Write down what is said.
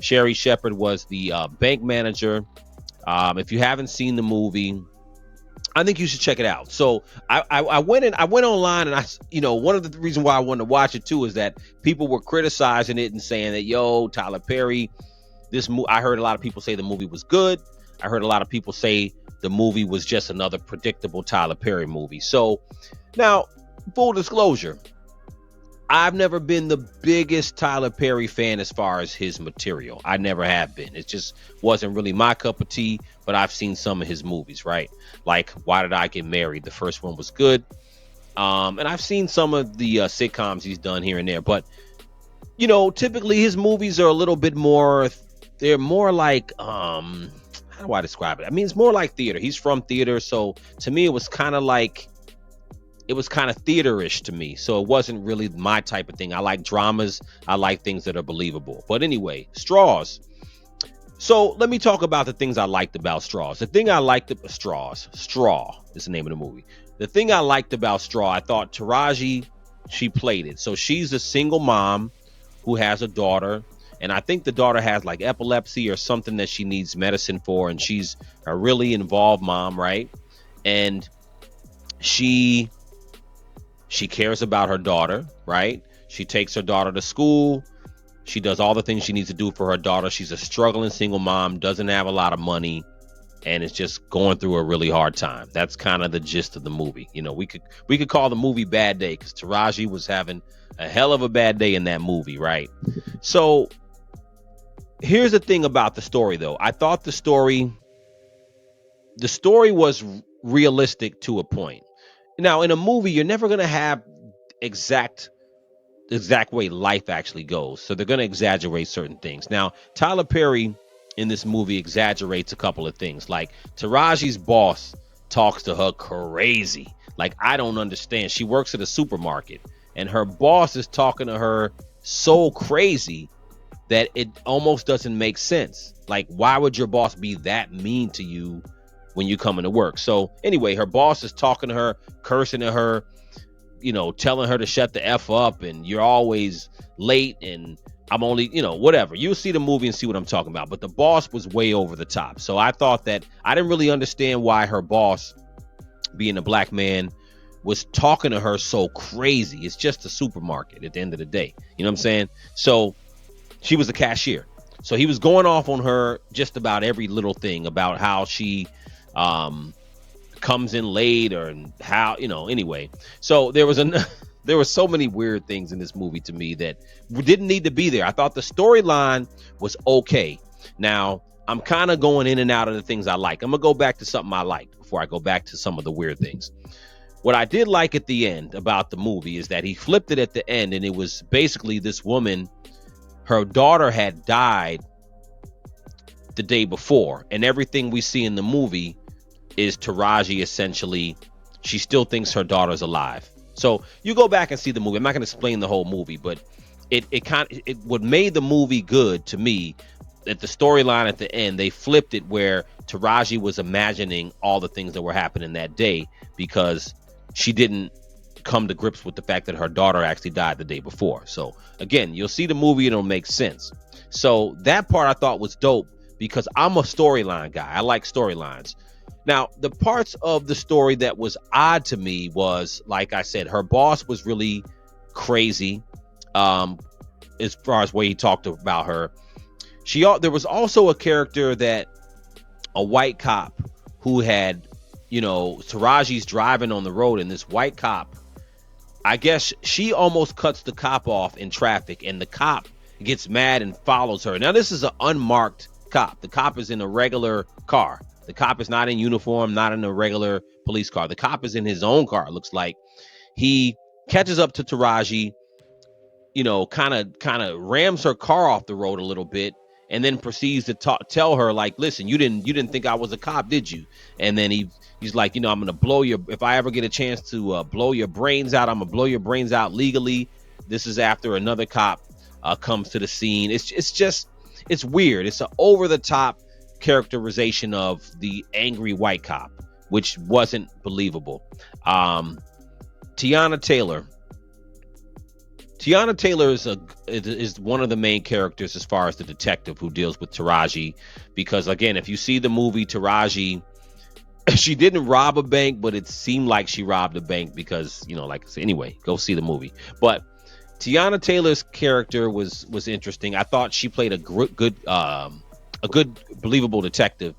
Sherry Shepherd was the bank manager. If you haven't seen the movie, I think you should check it out. So I went online, and one of the reasons why I wanted to watch it too is that people were criticizing it and saying that, yo, Tyler Perry, I heard a lot of people say the movie was good. I heard a lot of people say the movie was just another predictable Tyler Perry movie. So now, full disclosure, I've never been the biggest Tyler Perry fan as far as his material. I never have been. It just wasn't really my cup of tea, but I've seen some of his movies, right? Like Why Did I Get Married? The first one was good. And I've seen some of the sitcoms he's done here and there, but typically his movies are a little bit more, they're more like, how do I describe it? I mean, it's more like theater. He's from theater. So to me, it was kind of theater-ish to me. So it wasn't really my type of thing. I like dramas. I like things that are believable. But anyway, Straws. So let me talk about the things I liked about Straws. The thing I liked about Straw is the name of the movie. The thing I liked about Straw, I thought Taraji, she played it. So she's a single mom who has a daughter. And I think the daughter has like epilepsy or something that she needs medicine for. And she's a really involved mom, right? And she cares about her daughter, right? She takes her daughter to school. She does all the things she needs to do for her daughter. She's a struggling single mom, doesn't have a lot of money, and is just going through a really hard time. That's kind of the gist of the movie. We could call the movie Bad Day because Taraji was having a hell of a bad day in that movie, right? So here's the thing about the story, though. I thought the story was realistic to a point. Now, in a movie, you're never going to have exact way life actually goes. So they're going to exaggerate certain things. Now, Tyler Perry in this movie exaggerates a couple of things. Like Taraji's boss talks to her crazy. Like, I don't understand. She works at a supermarket and her boss is talking to her so crazy that it almost doesn't make sense. Like, why would your boss be that mean to you when you come into work? So anyway, her boss is talking to her, cursing at her, telling her to shut the F up and you're always late and I'm only, whatever. You'll see the movie and see what I'm talking about. But the boss was way over the top. So I thought that I didn't really understand why her boss, being a black man, was talking to her so crazy. It's just a supermarket at the end of the day. You know what I'm saying? So she was a cashier. So he was going off on her just about every little thing about how she comes in late or how, anyway. So there were so many weird things in this movie to me that didn't need to be there. I thought the storyline was okay. Now, I'm kind of going in and out of the things I like. I'm going to go back to something I liked before I go back to some of the weird things. What I did like at the end about the movie is that he flipped it at the end, and it was basically this woman, her daughter had died the day before, and everything we see in the movie is Taraji essentially, she still thinks her daughter's alive. So you go back and see the movie. I'm not going to explain the whole movie, but what made the movie good to me, at the storyline at the end, they flipped it where Taraji was imagining all the things that were happening that day because she didn't come to grips with the fact that her daughter actually died the day before. So again, you'll see the movie and it'll make sense. So that part I thought was dope because I'm a storyline guy. I like storylines. Now, the parts of the story that was odd to me was, like I said, her boss was really crazy as far as way he talked about her. There was also a character a white cop who had, Taraji's driving on the road, and this white cop, I guess she almost cuts the cop off in traffic, and the cop gets mad and follows her. Now, this is an unmarked cop. The cop is in a regular car. The cop is not in uniform, not in a regular police car. The cop is in his own car, it looks like. He catches up to Taraji, kind of rams her car off the road a little bit, and then proceeds to tell her, like, listen, you didn't think I was a cop, did you? And then he's like, I'm going to if I ever get a chance to blow your brains out, I'm going to blow your brains out legally. This is after another cop comes to the scene. It's weird. It's an over the top characterization of the angry white cop, which wasn't believable. Teyana Taylor Tiana Taylor is one of the main characters as far as the detective who deals with Taraji, because again, if you see the movie Taraji, she didn't rob a bank, but it seemed like she robbed a bank because like anyway, go see the movie. But Tiana Taylor's character was interesting. I thought she played a good believable detective.